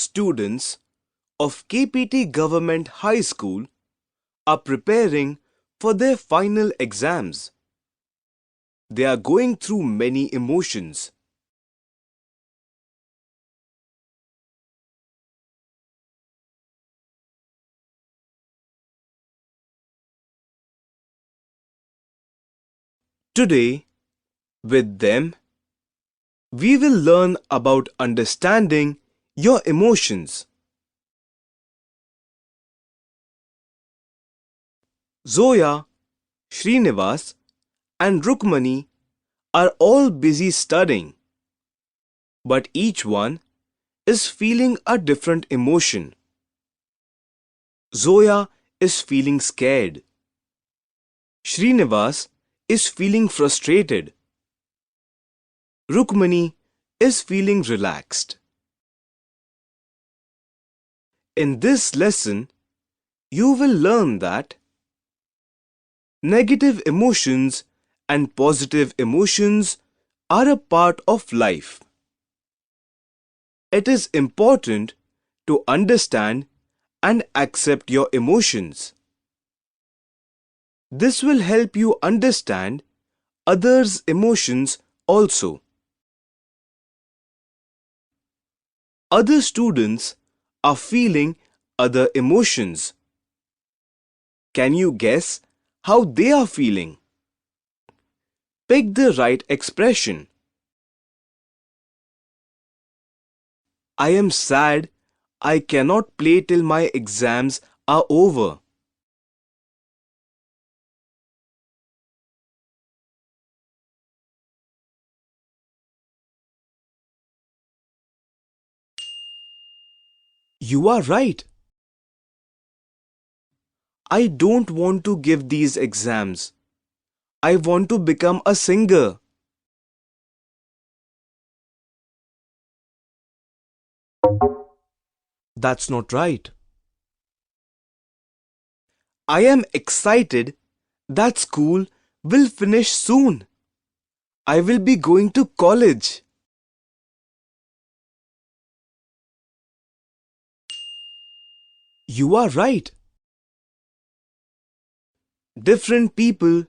students of KPT Government High School are preparing for their final exams. They are going through many emotions. Today, with them, we will learn about understanding your emotions. Zoya, Srinivas, and Rukmani are all busy studying, but each one is feeling a different emotion. Zoya is feeling scared. Srinivas is feeling frustrated. Rukmani is feeling relaxed. In this lesson, you will learn that negative emotions and positive emotions are a part of life. It is important to understand and accept your emotions. This will help you understand others' emotions also. Other students are feeling other emotions. Can you guess how they are feeling? Pick the right expression. I am sad. I cannot play till my exams are over. You are right. I don't want to give these exams. I want to become a singer. That's not right. I am excited that school will finish soon. I will be going to college. You are right. Different people,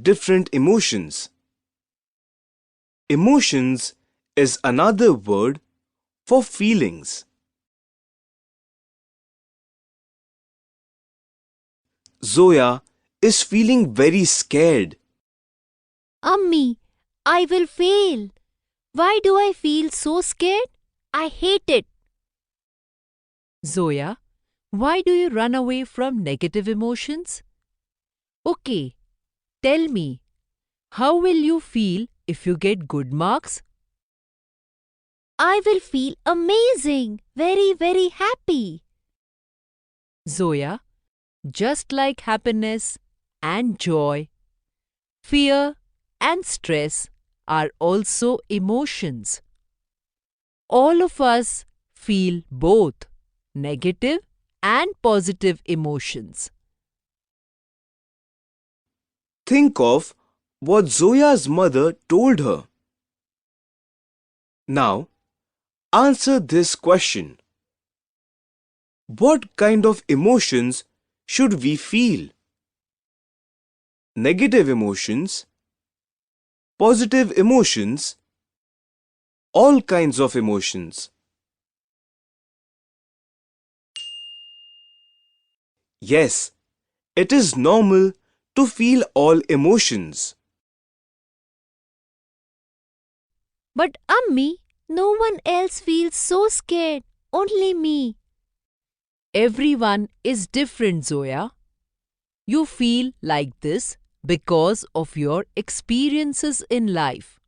different emotions. Emotions is another word for feelings. Zoya is feeling very scared. Ammi, I will fail. Why do I feel so scared? I hate it. Zoya, why do you run away from negative emotions? Okay, tell me, how will you feel if you get good marks? I will feel amazing, very, very happy. Zoya, just like happiness and joy, fear and stress are also emotions. All of us feel both negative and positive emotions. Think of what Zoya's mother told her. Now, answer this question. What kind of emotions should we feel? Negative emotions, positive emotions, all kinds of emotions. Yes, it is normal to feel all emotions. But Ammi, no one else feels so scared, only me. Everyone is different, Zoya. You feel like this because of your experiences in life.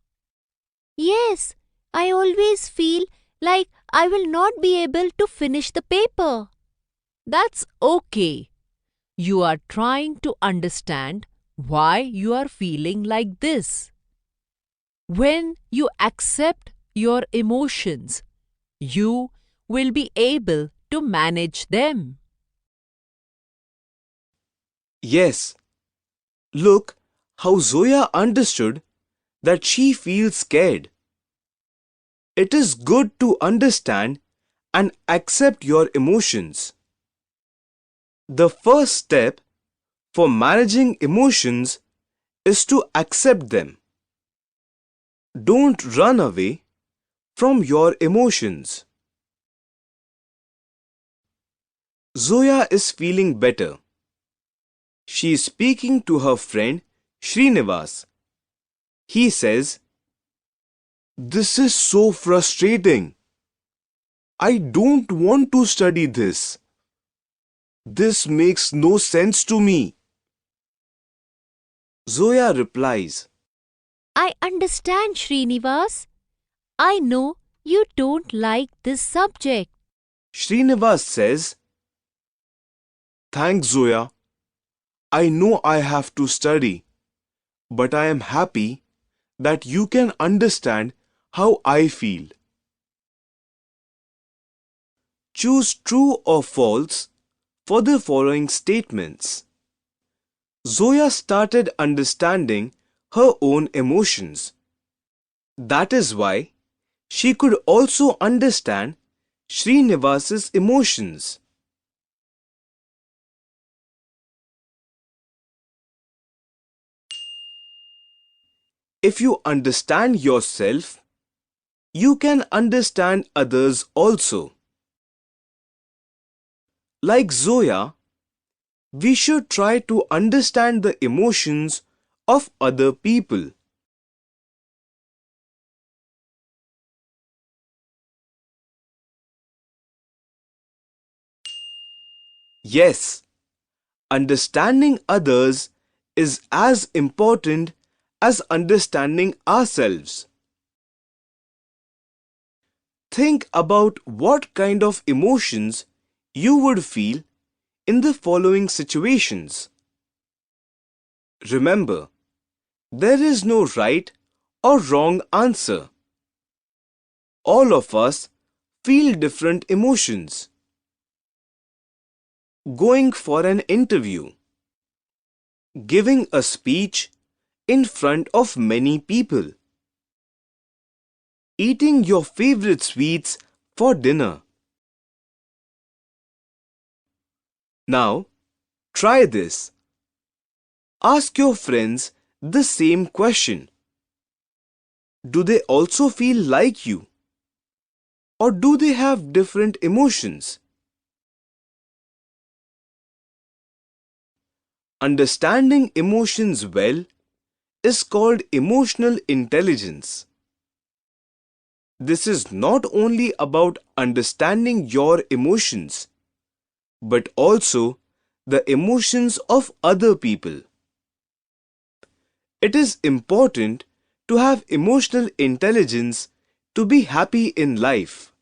Yes, I always feel like I will not be able to finish the paper. That's okay. You are trying to understand why you are feeling like this. When you accept your emotions, you will be able to manage them. Yes, look how Zoya understood that she feels scared. It is good to understand and accept your emotions. The first step for managing emotions is to accept them. Don't run away from your emotions. Zoya is feeling better. She is speaking to her friend Srinivas. He says, "This is so frustrating. I don't want to study this. This makes no sense to me." Zoya replies, I understand, Srinivas. I know you don't like this subject. Srinivas says, "Thanks, Zoya. I know I have to study, but I am happy that you can understand how I feel." Choose true or false for the following statements. Zoya started understanding her own emotions. That is why she could also understand Srinivas's emotions. If you understand yourself, you can understand others also. Like Zoya, we should try to understand the emotions of other people. Yes, understanding others is as important as understanding ourselves. Think about what kind of emotions you would feel in the following situations. Remember, there is no right or wrong answer. All of us feel different emotions. Going for an interview, giving a speech in front of many people, eating your favorite sweets for dinner. Now, try this. Ask your friends the same question. Do they also feel like you? Or do they have different emotions? Understanding emotions well is called emotional intelligence. This is not only about understanding your emotions, but also the emotions of other people. It is important to have emotional intelligence to be happy in life.